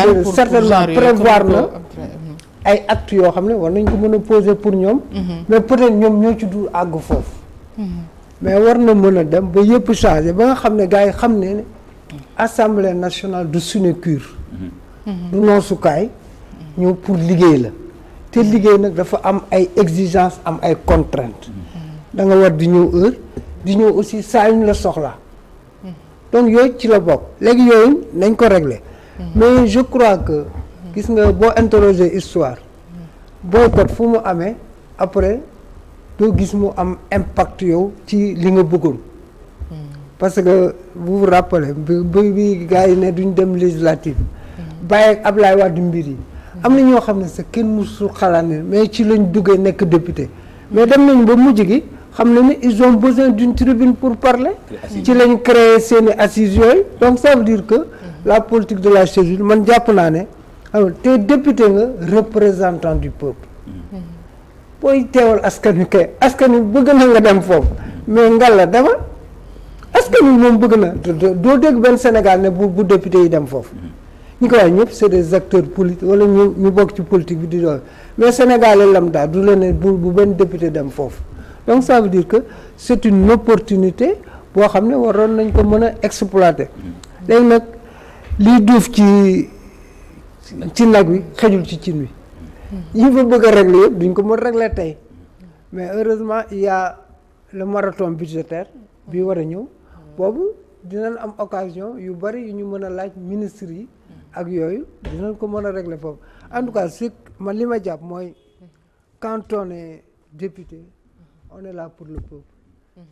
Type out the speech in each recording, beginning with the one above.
daal certainement prévoir na ay actes yoo xam ne war nañ ko mën a poser pour ñoom. mais peut-être ñoom ñoo ci dul àgg foofu. mais war na mën a dem ba yëpp changer ba nga xam ne gars yi xam ne assemblée nationale du sinécure. du noosukaay ñëw pour liggéey la. te liggéey nag dafa am ay exigences am ay contraintes. da nga war di ñëw heure di ñëw aussi saa yu ñu la soxlaa. donc yooyu ci la bokk léegi yooyu nañ ko régler. mais je crois que gis nga boo interroger histoire boycott fu mu amee après doo gis mu am impact yow ci li nga bëggoon. parce que vous vous rappelez bi gars yi ne duñ dem législative. bàyyi ak Ablaye Wade mbir yi. am na ñoo xam ne sax kenn musul xalaat ne mais ci lañ duggee nekk député mais dem nañ ba mujj gi xam na ne ils ont besoin d'une tribune pour parler. ci lañ créé seeni assises yooyu. donc ça veut dire que la politique de la césure man jàpp naa ne xam te député nga représentant du peuple. booy teewal askan wi kay askan wi bëgg na nga dem foofu mais ngalla demal askan wi moom bëgg na doo dégg benn Sénégal ne bu député yi dem foofu. ñi ko wax ñëpp c'est des acteurs politiques wala ñu bokk ci politique bi di doon mais Sénégalais lambda du la ne bu benn député dem foofu donc ça veut dire que c'est une opportunité boo xam ne waroon nañ ko mën a exploiter. léegi nag liy duuf ci nag wi xejul ci cin wi. ñi fa bëgg a régler yëpp duñ ko mën régler tey mais heureusement il y a le marathon budgétaire bi war a ñëw boobu dinañ am occasion yu bari yu ñu mën a laaj ministres yi. ak yooyu dinañ ko mën a régler foofu en tout cas c'est man li ma jàpp mooy quand on est député on est là pour le peuple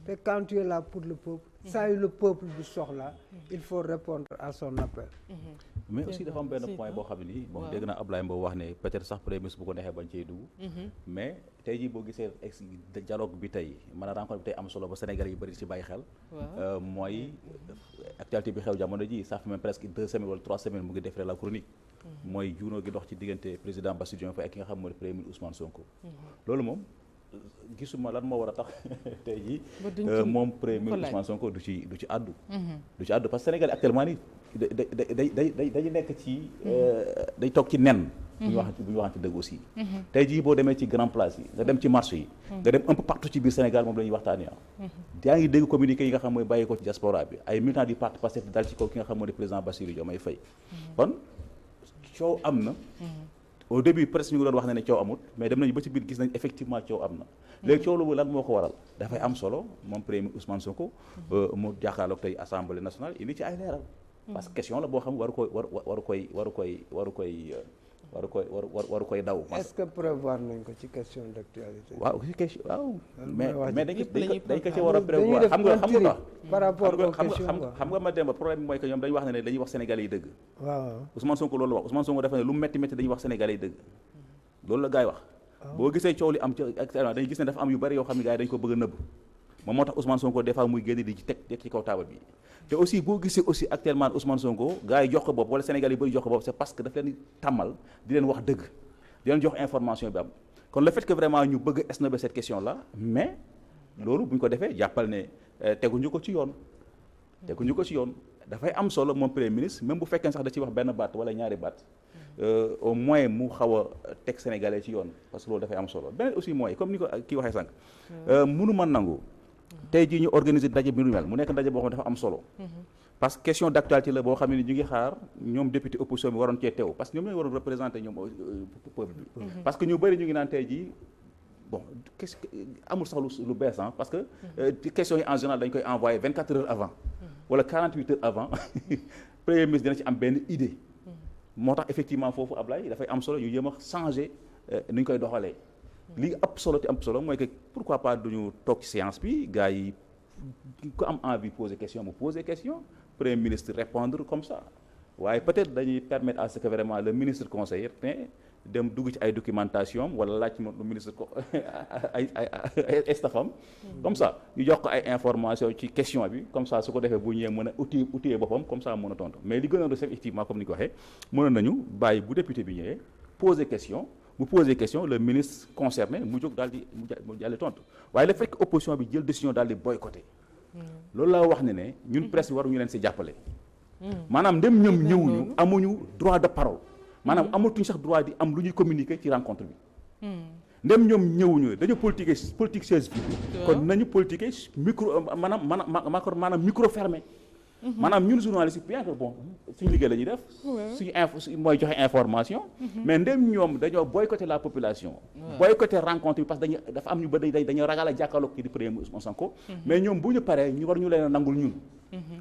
te quand tu es là pour le peuple saa yu le peuple bi soxla il faut répondre à son appel. mais aussi dafa am benn point boo xam ne nii bon dégg naa Ablaye Mbow wax ne peut-être sax premier ministre bu ko neexee bañ cee dugg. mais tey jii boo gisee dialogue bi tey mën a rencontre bi tey am solo ba Sénégal yi bëri ci bàyyi xel. mooy actualité bi xew jamono ji ça fait même presque 2 semaines wala 3 semaines mu ngi defee la chronique. mooy juunoo gi dox ci diggante président Bassirou Diomaye Faye ak ki nga xam mooy premier ministre Ousmane Sonko. loolu moom gisuma lan moo war a tax tey jii moom premier ministre Ousmane Sonko du ci àddu. du ci àddu parce que Sénégal actuellement nii dañu nekk ci day toog ci nen. bu ñu waxante dëgg aussi. tey jii boo demee ci grand place yi nga dem ci marché yi. nga dem un peu partout ci biir Sénégal moom la ñuy waxtaanee yaa ngi dégg communiqué yi nga xam mooy bàyyi ko ci diaspora bi ay militants du parti Pastef dal ci kaw ki nga xam mooy le président Bassirou Diomaye Faye. kon coow am na. au début presque ñu ngi doon wax ne coow amut mais dem nañu ba ci biir gis nañ effectivement coow am na. léegi coow loolu lan moo ko waral dafay am solo moom premier ministre Ousmane Sonko mu jàkkaarloog tey assemblée nationale indi ci ay leeral. parce que question la boo xam waru koy daw. est-ce que prévoir nañ ko ci question d'actualité. waaw ci question waaw. mais dañ ko ci war a prévoir xam nga par rapport aux questions xam nga ma dem ba problème bi mooy que ñoom dañuy wax ne dañuy wax sénégalais yi dëgg. waaw Ousmane Sonko loolu wax Ousmane Sonko dafa ne lu métti dañuy wax sénégalais yi dëgg. loolu la gars yi wax. boo gisee coow li am ci actuellement dañuy gis ne dafa am yu bari yoo xam ne gars yi dañu ko bëgg a nëbb. moom moo tax Ousmane Sonko des fois muy génn di ci teg ci kaw taabal bi te aussi boo gisee aussi actuellement Ousmane Sonko gars yi jox ko bopp wala Sénégal yi bëri jox ko bopp c'est parce que daf leen tàmmal di leen wax dëgg di leen jox information bi am kon le fait que vraiment ñu bëgg a esnober cette question là mais loolu bu ñu ko defee jàppal ne teguñu ko ci yoon dafay am solo moom premier ministre même bu fekkee sax da ciy wax benn baat wala ñaari baat au moins mu xaw a teg sénégalais ci yoon parce que loolu dafay am solo beneen aussi mooy comme ni ko kii waxee sànq mënu ma nangu tey jii ñu organiser ndaje bi nu mel mu nekk ndaje boo xam ne dafa am solo parce que question d'actualité la boo xam ne ñu ngi xaar ñoom député opposition bi waroon cee teew parce que ñoom ñooy waroon représenter ñoom peuple bi parce que ñu bëri ñu ngi naan tey jii bon qu'est-ce que amul sax lu bees parce que question yi en général dañ koy envoyer 24 heures avant wala 48 heures avant premier ministre dina ci am benn idée moo tax effectivement foofu Ablaye dafay am solo ñu jéem a changer ni ñu koy doxalee li ëpp solo te am solo mooy que pourquoi pas duñu toog ci séance bi gars yi ku am envie poser question mu poser question premier ministre répondre comme ça waaye peut-être dañuy permettre à ce que vraiment le ministre conseiller ne dem dugg ci ay documentation wala laaj lu ministre ko ay staffam comme ça ñu jox ko ay information ci question bi comme ça su ko defee bu ñëwee mën a outiller boppam comme ça mën a tontu mais li gën a def effectivement comme ni ko waxee mënoon nañu bàyyi bu député bi ñëwee poser question bu poser question le ministre concerné mu jóg daal di mu jàlli tontu waaye le fait que opposition bi jël décision daal di boycotter loolu laa wax ne ñun presse bi waruñu leen si jàppale maanaam ndem ñoom ñëwuñu amuñu droit de parole maanaam amatuñ sax droit di am lu ñuy communiquer ci rencontre bi ndem ñoom ñëwuñu dañu politique chaise vide kon nañu politique micro maanaam micro fermé maanaam ñun journaliste bien que bon suñu liggéey la ñuy def suñu mooy joxe information mais ndem ñoom dañoo boycotter la population boycotter rencontre bi parce que dafa am ñu ba dañoo ragal a jàkkaarloog kii di premier Ousmane Sonko mais ñoom bu ñu paree ñu war ñu leen a nangul ñun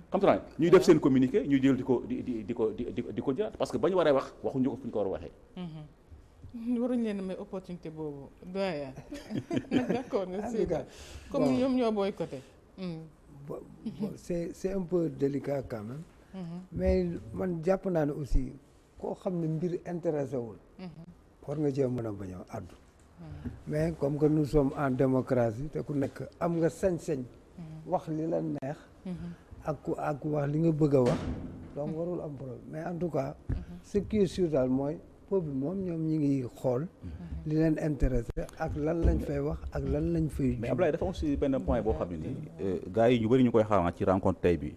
comme ça ñuy def seen communiqué ñu jël di ko jëlaat parce que ba ñu waree wax waxuñu ko fu ñu ko war a waxee waruñu leen a may opportunité boobu doyen nag d'accord nga si comme ñoom ñoo boycotté c'est un peu délicat quand même mais man jàpp naa ne aussi koo xam ne mbir intéressé wul war nga cee mën a bañ a àddu mais comme que nous sommes en démocratie te ku nekk am nga sañ-sañ wax li la neex ak wax li nga bëgg a wax donc warul am problème mais en tout cas ce qui est sûr daal mooy peuple moom ñoom ñi ngi xool li leen intéressé ak lan lañ fay wax ak lan lañ fay mais Ablaye dafa am aussi benn point boo xam ne nii gars yi ñu bëri ñu koy xaar ci rencontre tey bi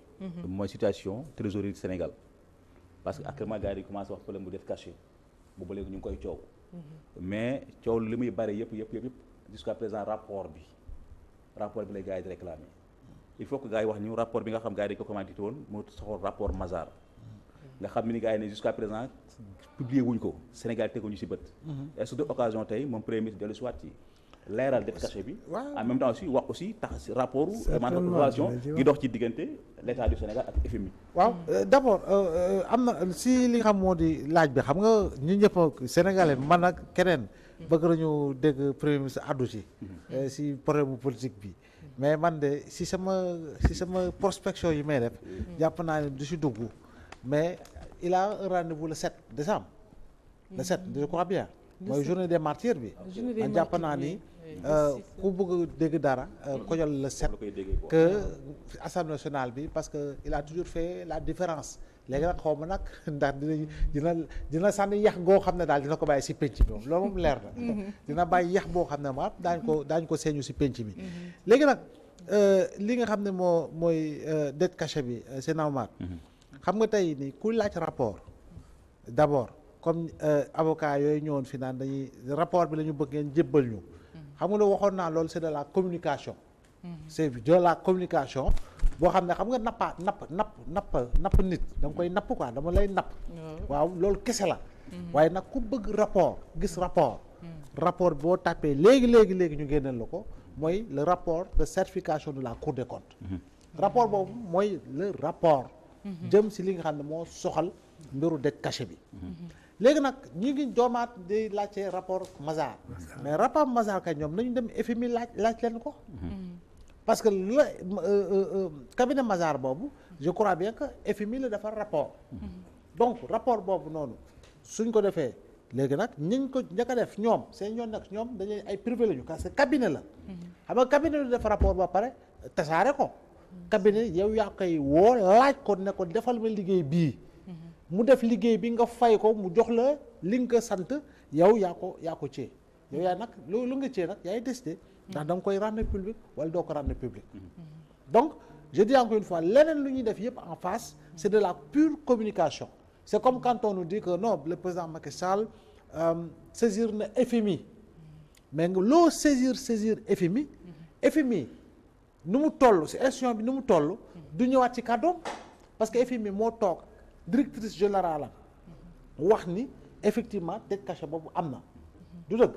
mooy situation trésorerie du Sénégal parce que actuellement gars yi commencé wax problème bu def caché boobu léegi ñu ngi koy coow mais coow li muy bëri yëpp jusqu'à présent rapport bi lay gars yi di réclamer il faut que gars yi wax ñu rapport bi nga xam gars yi dañ ko commandité woon moo soxal rapport Mazars nga xam ni gars yi ne jusqu'à présent publié wuñ ko Sénégal teguñu ci bët est-ce que occasion tey moom premier ministre dellu si waat ci leeral def cachet bi en même temps aussi wax aussi tax rapport maanaam relation gi dox ci diggante l'état du Sénégal ak FMI waaw d'abord am na si li nga xam moo di laaj bi xam nga ñu ñëpp sénégalais man ak keneen bëgg nañu dégg premier ministre addu si problème bu politique bi mais man de si sama prospection yi may def jàpp naa ne du si dugg mais il a un rendez-vous le 7 décembre le 7 je crois bien mooy journée des martyrs bi man jàpp naa ni ku bëgg dégg dara kojal le 7 que Assemblée nationale bi parce que il a toujours fait la différence léegi nag xaw ma nag ndax dina sànni yax goo xam ne daal dina ko bàyyi si penc bi moom loolu moom leer na dina bàyyi yax boo xam ne ma daañ ko seeñu si penc mi léegi nag li nga xam ne mooy dette cachée bi c'est normal xam nga tey ni ku laaj rapport d'abord comme avocat yooyu ñëwoon fi naan dañuy rapport bi la ñu bëgg ngeen jébbal ñu xam nga loolu waxoon naa loolu c'est de la communication c'est de la communication boo xam ne xam nga napp nit da nga koy napp quoi dama lay napp waaw loolu kese la waaye nag ku bëgg rapport gis rapport boo tàppee léegi ñu génneel la ko mooy le rapport de certification de la Cour des comptes rapport boobu mooy le rapport jëm si li nga xam ne moo soxal mbiru dette cachée bi léegi nag ñu ngi joomaat di laajte rapport Mazars mais rapport Mazars kay ñoom nañu dem FMI laaj leen ko parce que la cabinet Mazars boobu je crois bien que FMI la defar rapport donc rapport boobu noonu suñ ko defee léegi nag ñiñ ko njëkk a def ñoom seen ñoon nag ñoom dañuy ay privé lañu parce que cabinet la xam nga cabinet lu def rapport ba pare tasaare ko cabinet yow yaa koy woo laaj ko ne ko defal ma liggéey bii mu def liggéey bi nga fay ko mu jox la li nga sant yow yaa ko cee yow yaa nag lu nga cee nag yaay décidé ndax da nga koy rendre public wala doo ko rendre public donc je dis encore une fois leneen lu ñuy def yëpp en face c'est de la pure communication c'est comme quand on nous dit que non le président Macky Sall saisir na FMI mais nga loo saisir FMI nu mu toll si institution bi nu mu toll du ñëwaat ci kàddoom parce que FMI moo toog directrice générale wax ni effectivement dette cachée boobu am na du dëgg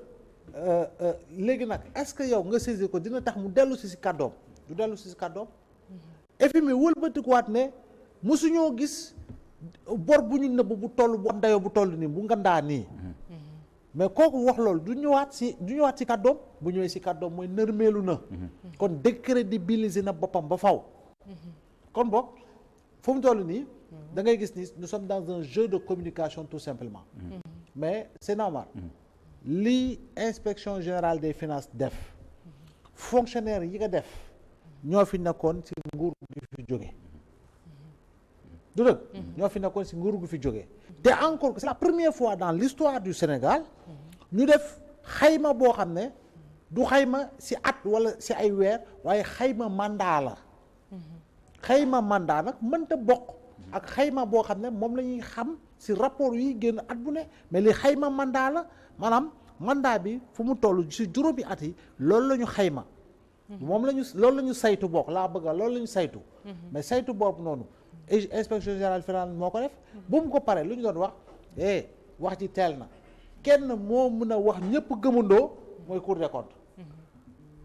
léegi nag est-ce que yow nga saisir ko dina tax mu dellu si kàddoom du dellu si kàddoom FMI wëlbatikuwaat ne mosuñoo gis bor bu ñu nëbb bu toll bu am dayoo bu toll nii bu ngandaa nii mais kooku wax loolu du ñëwaat si kàddoom bu ñëwee si kàddoom mooy nërmeelu na kon décrédibiliser na boppam ba faw kon boog fu mu toll nii da ngay gis ni nous sommes dans un jeu de communication tout simplement mais c'est normal li inspection générale des finances def fonctionnaire yi nga def ñoo fi nekkoon si nguur gi fi jóge du dëgg ñoo fi nekkoon si nguur gu fi jógee te encore c'est la première fois dans l'histoire du Sénégal ñu def xayma boo xam ne du xayma si at wala si ay weer waaye xayma mandat la xayma mandat nag mënta bokk ak xayma boo xam ne moom la ñuy xam si rapport yi génn at bu ne mais li xayma mandat la maanaam mandat bi fu mu toll si juróomi at yi loolu la ñu xayma moom la ñu loolu la ñu saytu bokk laa bëgg loolu la ñu saytu mais saytu boobu noonu inspection générale finance moo ko def bu mu ko paree lu ñu doon wax ci teel na kenn moo mën a wax ñëpp gëmandoo mooy Cour des comptes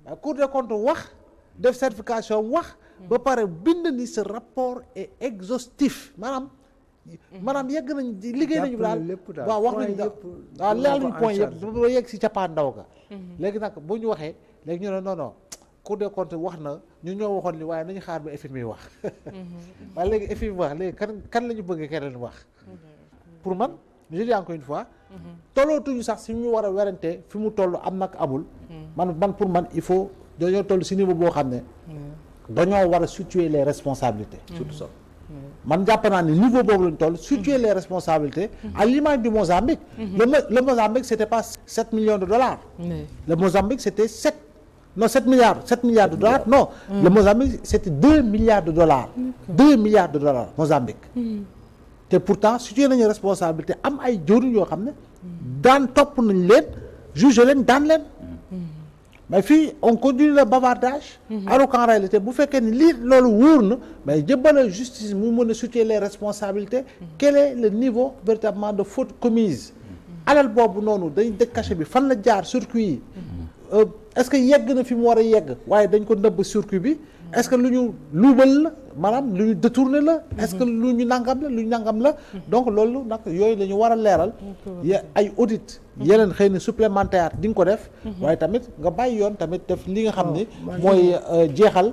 waaye Cour des comptes wax def certification wax ba pare bind ni ce rapport est exhaustif maanaam yegg nañ liggéey nañu daal waaw wax nañu daal waaw leal nañu point yëpp ba yegg si cappaandaw ga léegi nag bu ñu waxee léegi ñu ne non Cour des comptes wax na ñu ñoo waxoon li waaye nañu xaar ba FMI wax waaye léegi FMI wax léegi kan la ñu bëgg keneen wax pour man je dis encore une fois tollootuñu sax si ñu war a werante fi mu toll am nag amul man pour man il faut dañoo toll si niveau boo xam ne dañoo war a situer les responsabilités surtout ça man jàpp naa ne niveau boobu lañ toll situer les responsabilités à l'image du Mozambique le Mozambique c'était pas 7 millions de dollars le Mozambique c'était 7 milliards de dollars non le Mozambique c'était 2 milliards de dollars 2 milliards de dollars Mozambique te pourtant situé nañu responsabilité am ay jëriñ yoo xam ne daan topp nañ leen juge leen daan leen mais fii on continue le bavardage alors qu'en réalité bu fekkee ni lii loolu wóor na mais jëbbale justice mu mën a situer les responsabilités quel est le niveau véritablement de faute commise alal boobu noonu dañ dëkk cachet bi fan la jaar circuit yi est-ce que yegg na fi mu war a yegg waaye dañ ko nëbb circuit bi est-ce que lu ñu luubal la maanaam lu ñu détourné la est-ce que lu ñu nangam la donc loolu nag yooyu la ñu war a leeral ay audit yeneen xëy na supplémentaire di nga ko def waaye tamit nga bàyyi yoon tamit def li nga xam ni mooy jeexal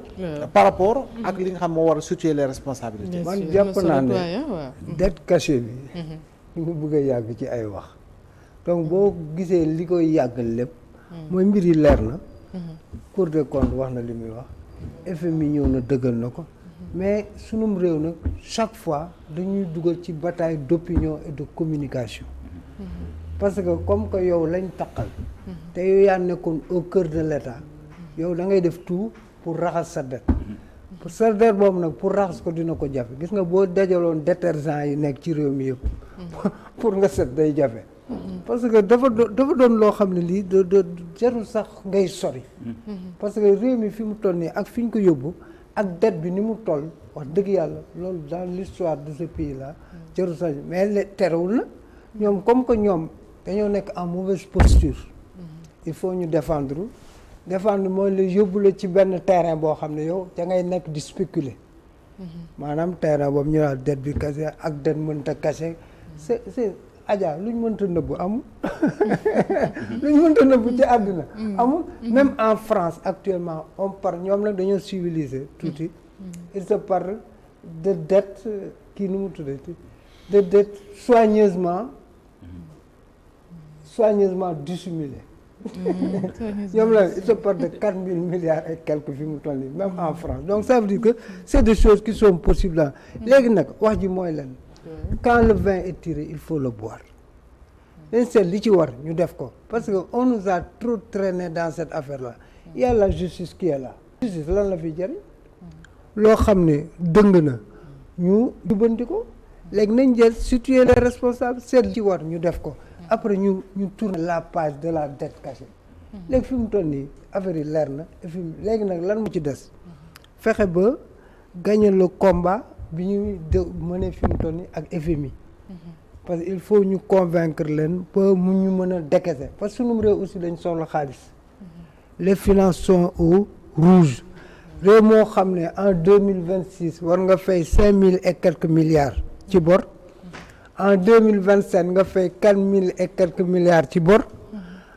par rapport ak li nga xam moo war a situer les responsabilités man jàpp naa ne dette cachée bi ñu bëgg a yàgg ci ay wax donc boo gisee li koy yàggal lépp mooy mbir yi leer na Cour des comptes wax na li muy wax FMI ñëw na dëggal na ko mais sunum réew nag chaque fois dañuy dugal ci bataille d'opinion et de communication parce que comme que yow lañ taqal te yow yaa nekkoon au cœur de l'État yow da ngay def tout pour raxas sa dette pour sa dette boobu nag pour raxas ko dina ko jafe gis nga boo dajaloon détergent yi nekk ci réew mi yëpp pour nga set day jafe parce que dafa doon loo xam ne lii de jarul sax ngay sori parce que réew mi fi mu toll nii ak fi ñu ko yóbbu ak dette bi ni mu toll wax dëgg yàlla loolu dans l'histoire de ce pays là jarul sax mais terewul na ñoom comme que ñoom dañoo nekk en mauvaise posture il faut ñu défendre mooy la yóbbu la ci benn terrain boo xam ne yow da ngay nekk di spéculer maanaam terrain boobu ñu daal dette bi kase ak dette mënta kase c'est Adja luñ mënta nëbbu amul luñ mënta nëbbu ci àdduna amul même en France actuellement on parle ñoom nag dañoo civilisé tuuti il se parle de dette kii nu mu tuddati de dette soigneusement dissimulée ñoom la il se parle de 4 000 milliards et quelques fi mu toll nii même en France donc ça veut dire que c'est des choses qui sont possibles léegi nag wax ji mooy lan quand le vin est tiré il faut le boire dañ seet li ci war ñu def ko parce que on nous a trop traîné dans cette affaire là il y a la justice qui est là justice lan la fi jëriñ loo xam ne dëng na ñu jubanti ko léegi nañ jël situer les responsables seet li ci war ñu def ko après ñu tourner la page de la dette cachée léegi fi mu toll nii affaire yi leer na fi léegi nag lan mu ci des fexe ba gagner le combat bi ñuy mënee fi mu toll nii ak FMI parce que il faut ñu convaincre leen ba mu ñu mën a décaisser parce que sunum réew aussi dañ soxla xaalis les finances sont au rouge réew moo xam ne en 2026 war nga fay 5 000 et quelques milliards ci bor en 2027 nga fay 4 000 et quelques milliards ci bor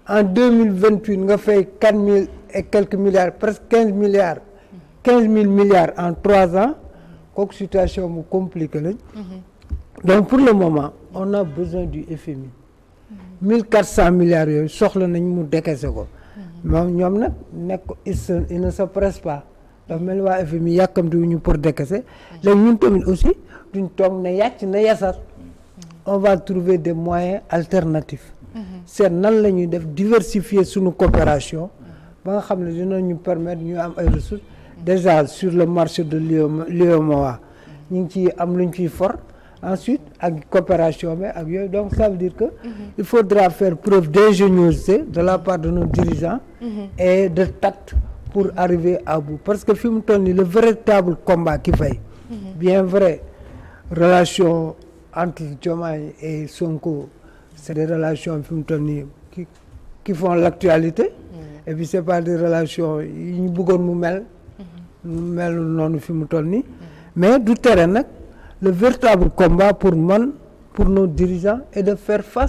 en 2028 nga fay 4 000 et quelques milliards presque 15 000 milliards en 3 ans kooku situation bu compliquée lañ donc pour le moment on a besoin du FMI 1400 milliards yooyu soxla nañ mu décaisser ko moom ñoom nag nekk il ne se presse pas dafa mel ni waa FMI yàkkamtiwuñu pour décaisser léegi ñun tamit aussi duñ toog ne yàcc na yasar on va trouver des moyens alternatifs seet nan la ñuy def diversifier suñu coopération ba nga xam ne dinañu permettre ñu am ay ressources déjà sur le marché de l'UEMOA ñu ngi ciy am luñ ciy for ensuite ak coopération bi ak yooyu donc ça veut dire que il faudra faire preuve d'ingéniosité de la part de nos dirigeants et de tact pour arriver à bout parce que fi mu toll nii le véritable combat qui fait bien vrai relation entre Diomaye et Sonko c'est des relations fi mu toll nii qui font l'actualité et puis c'est pas des relations yi ñu bëggoon mu mel noonu fi mu toll nii mais du tere nag le véritable combat pour nos dirigeants est de faire face